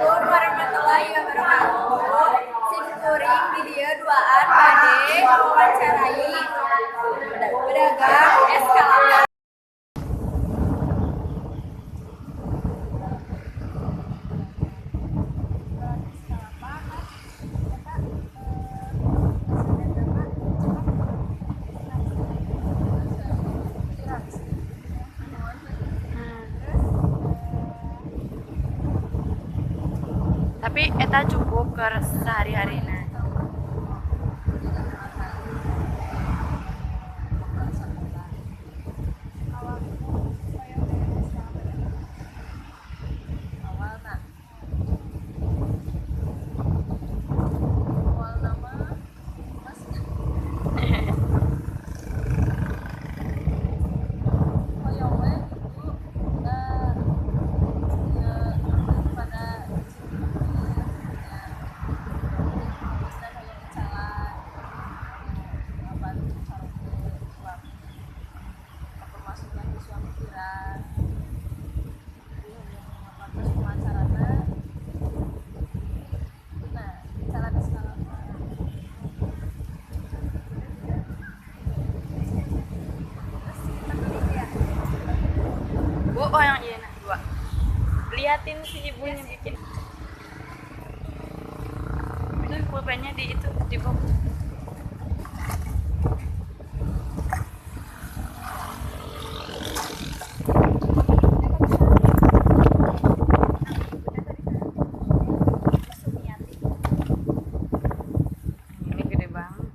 Assalamualaikum warahmatullahi wabarakatuh. Simkuring di dia duaan pade ngawawancarai pedagang es kalapa. Tapi eta cukup ke sehari-harina. Oh yang iya nah dua. Liatin si ibunya bikin. Itu pulpennya di itu di box. Ini gede banget.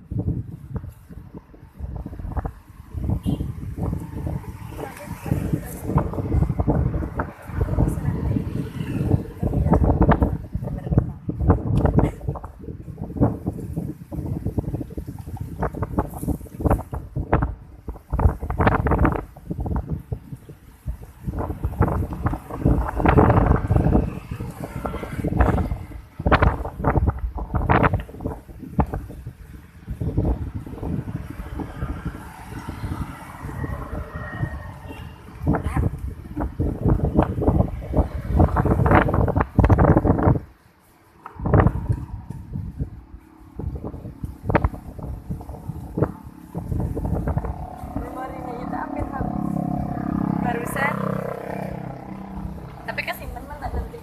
Barusan tapi kesimpan mana nanti